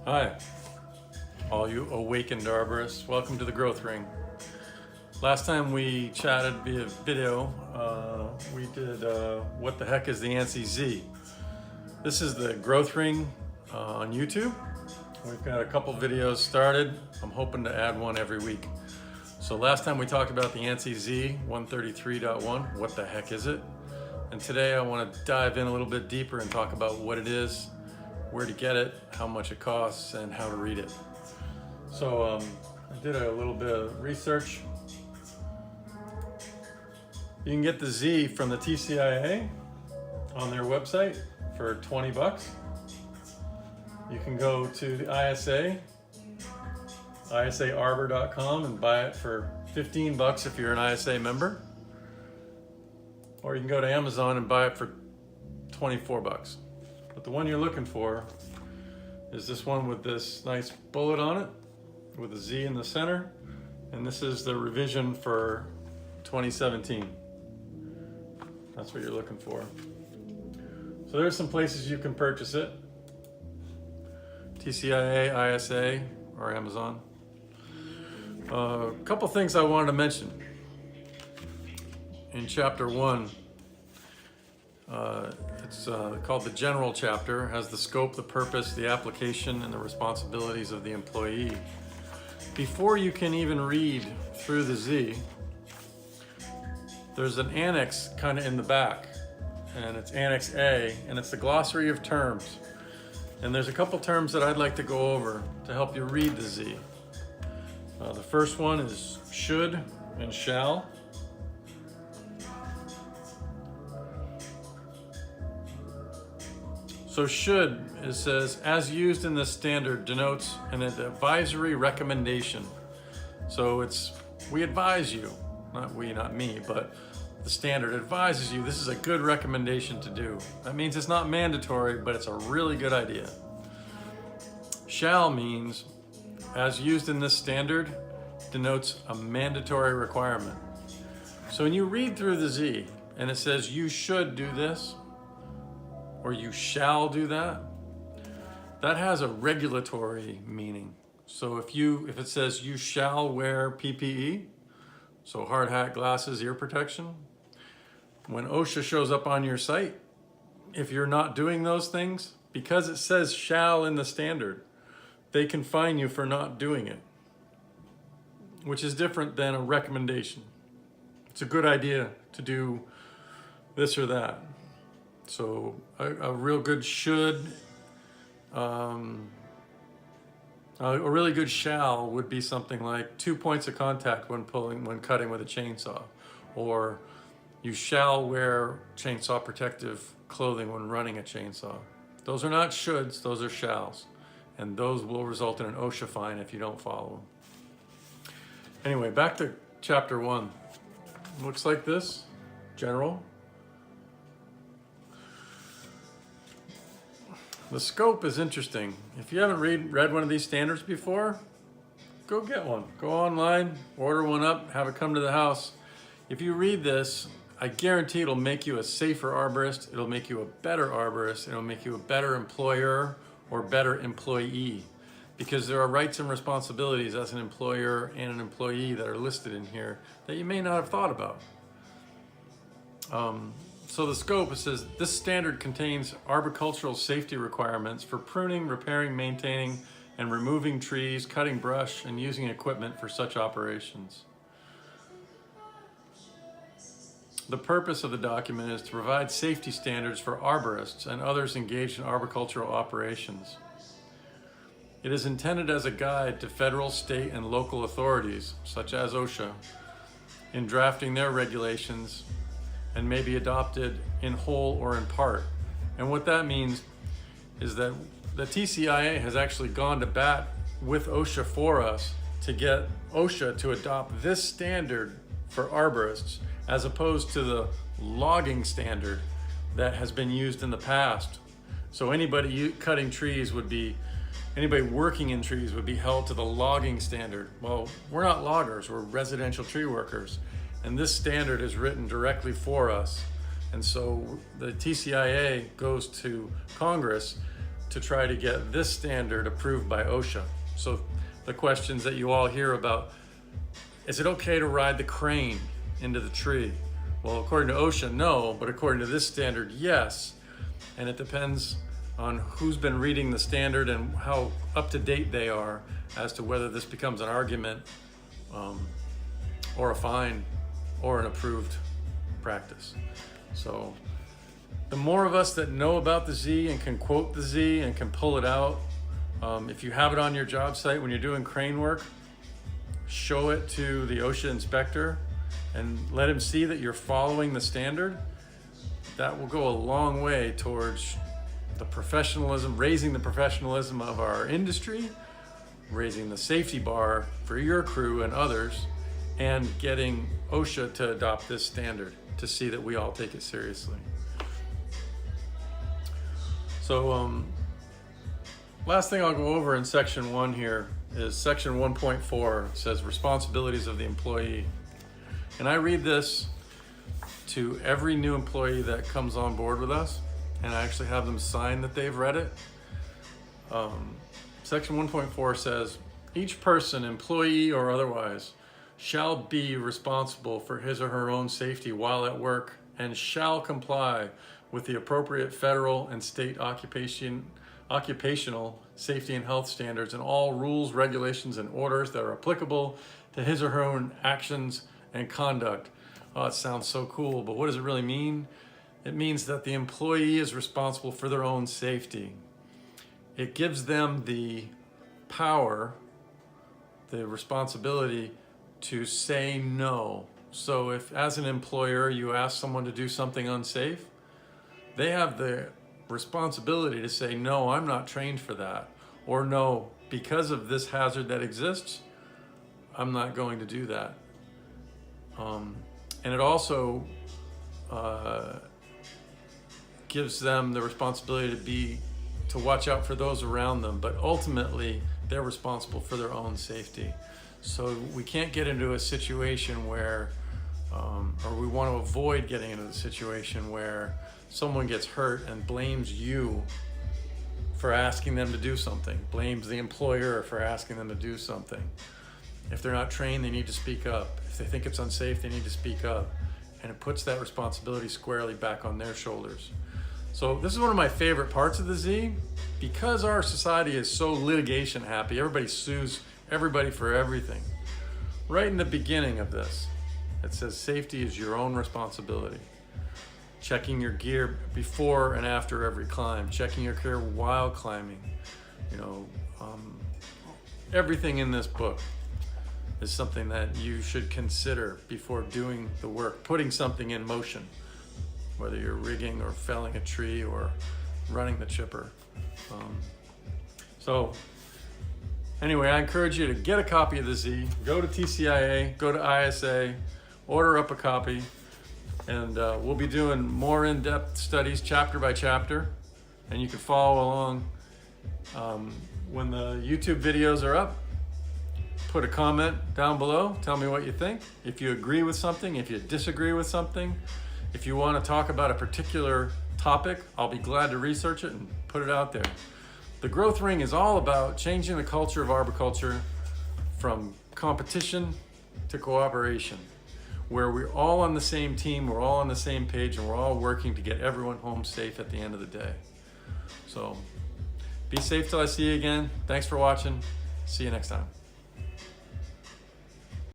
Hi, all you awakened arborists. Welcome to the Growth Ring. Last time we chatted via video, we did what the heck is the ANSI Z? This is the Growth Ring on YouTube. We've got a couple videos started. I'm hoping to add one every week. So last time we talked about the ANSI Z133.1. What the heck is it? And today I want to dive in a little bit deeper and talk about what it is, where to get it, how much it costs, and how to read it. So I did a little bit of research. You can get the Z from the TCIA on their website for 20 bucks. You can go to the ISA, isaarbor.com, and buy it for 15 bucks if you're an ISA member. Or you can go to Amazon and buy it for 24 bucks. But the one you're looking for is this one with this nice bullet on it with a Z in the center. And this is the revision for 2017. That's what you're looking for. So there's some places you can purchase it. TCIA, ISA, or Amazon. A couple things I wanted to mention. In chapter 1, it's called the general chapter, has the scope, the purpose, the application, and the responsibilities of the employee. Before you can even read through the Z, there's an annex kind of in the back, and it's Annex A, and it's the Glossary of Terms. And there's a couple terms that I'd like to go over to help you read the Z. The first one is should and shall. So should, it says, as used in the standard, denotes an advisory recommendation. So it's, we advise you, not we, not me, but the standard advises you, this is a good recommendation to do. That means it's not mandatory, but it's a really good idea. Shall means, as used in this standard, denotes a mandatory requirement. So when you read through the Z and it says you should do this, or you shall do that, that has a regulatory meaning. So if it says you shall wear PPE, so hard hat, glasses, ear protection, when OSHA shows up on your site, if you're not doing those things, because it says shall in the standard, they can fine you for not doing it, which is different than a recommendation. It's a good idea to do this or that. So a real good should, a really good shall would be something like 2 points of contact when cutting with a chainsaw, or you shall wear chainsaw protective clothing when running a chainsaw. Those are not shoulds, those are shalls, and those will result in an OSHA fine if you don't follow them. Anyway, back to chapter 1. Looks like this, general. The scope is interesting. If you haven't read one of these standards before, go get one. Go online, order one up, have it come to the house. If you read this, I guarantee it'll make you a safer arborist, it'll make you a better arborist, it'll make you a better employer or better employee, because there are rights and responsibilities as an employer and an employee that are listed in here that you may not have thought about. So the scope, it says, this standard contains arboricultural safety requirements for pruning, repairing, maintaining, and removing trees, cutting brush, and using equipment for such operations. The purpose of the document is to provide safety standards for arborists and others engaged in arboricultural operations. It is intended as a guide to federal, state, and local authorities, such as OSHA, in drafting their regulations, and may be adopted in whole or in part. And what that means is that the TCIA has actually gone to bat with OSHA for us to get OSHA to adopt this standard for arborists, as opposed to the logging standard that has been used in the past. So anybody cutting trees anybody working in trees would be held to the logging standard. Well, we're not loggers, we're residential tree workers. And this standard is written directly for us. And so the TCIA goes to Congress to to try to get this standard approved by OSHA. So the questions that you all hear about, is it okay to ride the crane into the tree? Well, according to OSHA, no, but according to this standard, yes. And it depends on who's been reading the standard and how up to date they are as to whether this becomes an argument or a fine or an approved practice. So the more of us that know about the Z and can quote the Z and can pull it out, if you have it on your job site when you're doing crane work, show it to the OSHA inspector and let him see that you're following the standard. That will go a long way towards the professionalism, raising the professionalism of our industry, raising the safety bar for your crew and others, and getting OSHA to adopt this standard to see that we all take it seriously. So last thing I'll go over in section 1 here is section 1.4. It says responsibilities of the employee. And I read this to every new employee that comes on board with us, and I actually have them sign that they've read it. Section 1.4 says, each person, employee or otherwise, shall be responsible for his or her own safety while at work and shall comply with the appropriate federal and state occupational safety and health standards and all rules, regulations, and orders that are applicable to his or her own actions and conduct. Oh, it sounds so cool, but what does it really mean? It means that the employee is responsible for their own safety. It gives them the power, the responsibility to say no. So if as an employer you ask someone to do something unsafe, they have the responsibility to say, no, I'm not trained for that. Or no, because of this hazard that exists, I'm not going to do that. And it also gives them the responsibility to watch out for those around them, but ultimately they're responsible for their own safety. So we can't get into a situation where, or we want to avoid getting into the situation where someone gets hurt and blames you for asking them to do something, blames the employer for asking them to do something. If they're not trained, they need to speak up. If they think it's unsafe, they need to speak up. And it puts that responsibility squarely back on their shoulders. So this is one of my favorite parts of the Z, because our society is so litigation happy. Everybody sues everybody for everything. Right in the beginning of this, it says safety is your own responsibility. Checking your gear before and after every climb, checking your gear while climbing. Everything in this book is something that you should consider before doing the work, putting something in motion, whether you're rigging or felling a tree or running the chipper. So anyway, I encourage you to get a copy of the Z, go to TCIA, go to ISA, order up a copy, and we'll be doing more in-depth studies chapter by chapter, and you can follow along. When the YouTube videos are up, put a comment down below, tell me what you think. If you agree with something, if you disagree with something, if you want to talk about a particular topic, I'll be glad to research it and put it out there. The Growth Ring is all about changing the culture of arboriculture from competition to cooperation, where we're all on the same team, we're all on the same page, and we're all working to get everyone home safe at the end of the day. So be safe till I see you again. Thanks for watching. See you next time.